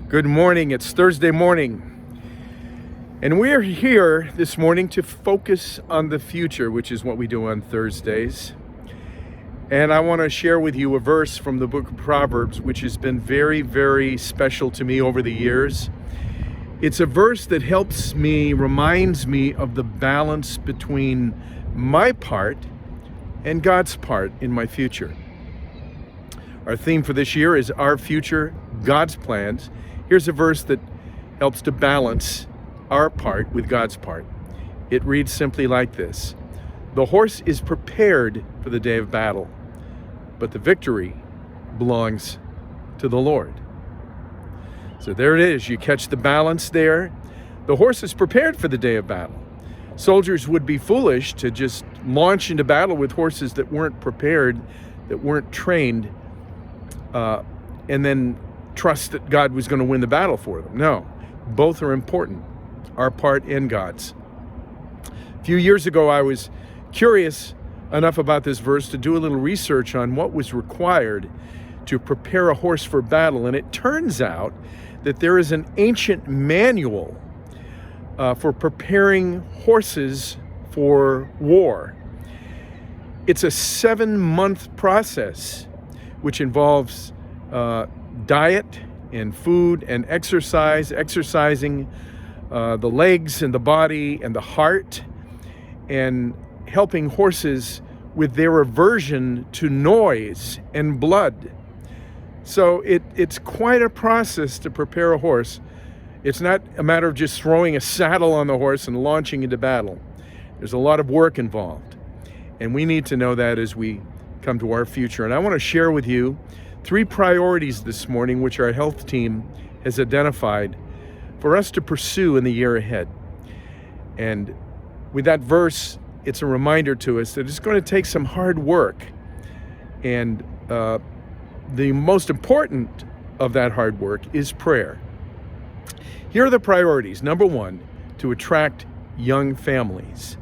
Good morning. It's Thursday morning. And we're here this morning to focus on the future, which is what we do on Thursdays. And I want to share with you a verse from the book of Proverbs, which has been very, very special to me over the years. It's a verse that reminds me of the balance between my part and God's part in my future. Our theme for this year is Our Future, God's Plans. Here's a verse that helps to balance our part with God's part. It reads simply like this: "The horse is prepared for the day of battle, but the victory belongs to the Lord." So there it is. You catch the balance there. The horse is prepared for the day of battle. Soldiers would be foolish to just launch into battle with horses that weren't prepared, that weren't trained, and then trust that God was going to win the battle for them. No, both are important, our part and God's. A few years ago, I was curious enough about this verse to do a little research on what was required to prepare a horse for battle, and it turns out that there is an ancient manual for preparing horses for war. It's a 7-month process, which involves diet and food and exercising the legs and the body and the heart, and helping horses with their aversion to noise and blood. So it's quite a process to prepare a horse. It's not a matter of just throwing a saddle on the horse and launching into battle. There's a lot of work involved, and we need to know that as we come to our future. And I want to share with you 3 priorities this morning, which our health team has identified for us to pursue in the year ahead. And with that verse, it's a reminder to us that it's going to take some hard work. And the most important of that hard work is prayer. Here are the priorities. Number 1, to attract young families.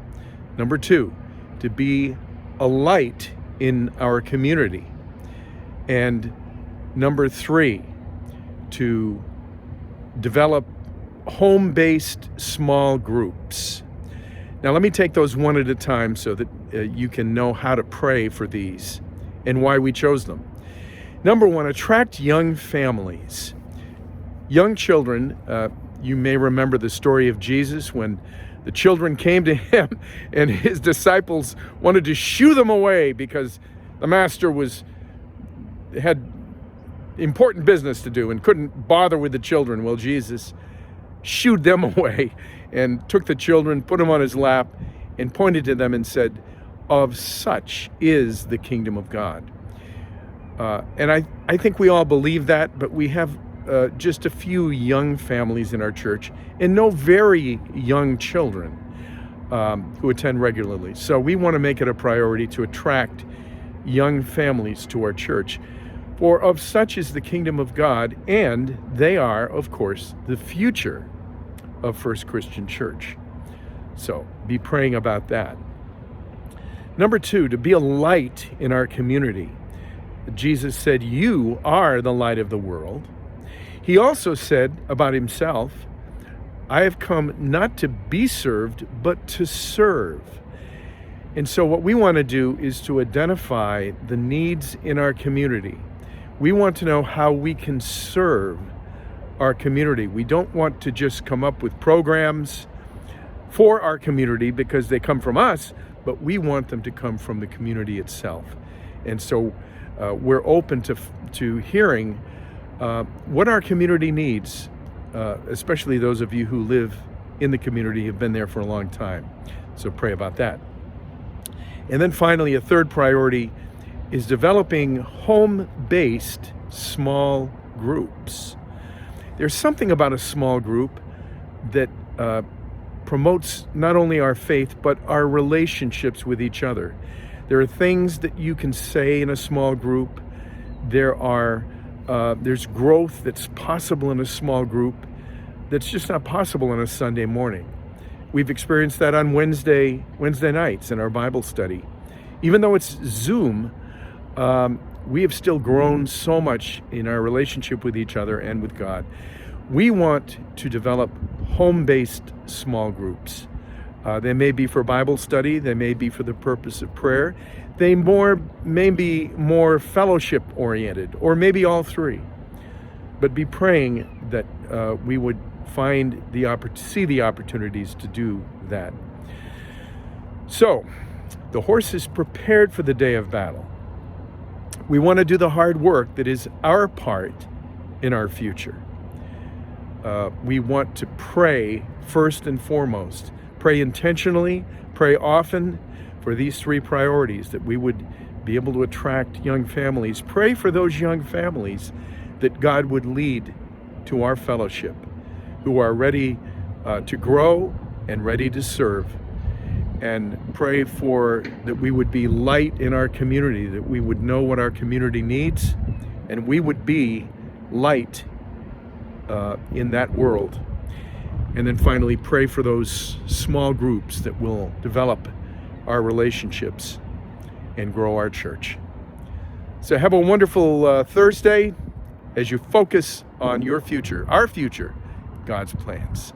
Number 2, to be a light in our community. And number 3, to develop home-based small groups. Now let me take those one at a time so that you can know how to pray for these and why we chose them. Number 1, attract young families. Young children, you may remember the story of Jesus when the children came to him and his disciples wanted to shoo them away because the master had important business to do and couldn't bother with the children. Well, Jesus shooed them away and took the children, put them on his lap, and pointed to them and said, "Of such is the kingdom of God." And I think we all believe that, but we have just a few young families in our church and no very young children who attend regularly. So we want to make it a priority to attract young families to our church. For of such is the kingdom of God, and they are, of course, the future of First Christian Church. So be praying about that. Number 2, to be a light in our community. Jesus said, "You are the light of the world." He also said about himself, "I have come not to be served, but to serve." And so what we want to do is to identify the needs in our community. We want to know how we can serve our community. We don't want to just come up with programs for our community because they come from us, but we want them to come from the community itself. And so we're open to hearing what our community needs, especially those of you who live in the community, have been there for a long time. So pray about that. And then finally, a 3rd priority is developing home-based small groups. There's something about a small group that promotes not only our faith, but our relationships with each other. There are things that you can say in a small group. There's growth that's possible in a small group that's just not possible on a Sunday morning. We've experienced that on Wednesday nights in our Bible study. Even though it's Zoom, we have still grown so much in our relationship with each other and with God. We want to develop home-based small groups. They may be for Bible study, they may be for the purpose of prayer, they may be more fellowship-oriented, or maybe all three. But be praying that we would see the opportunities to do that. So, the horse is prepared for the day of battle. We want to do the hard work that is our part in our future. We want to pray first and foremost. Pray intentionally, pray often for these three priorities, that we would be able to attract young families. Pray for those young families that God would lead to our fellowship, who are ready to grow and ready to serve. And pray that we would be light in our community, that we would know what our community needs, and we would be light in that world. And then finally, pray for those small groups that will develop our relationships and grow our church. So have a wonderful Thursday as you focus on your future, our future, God's plans.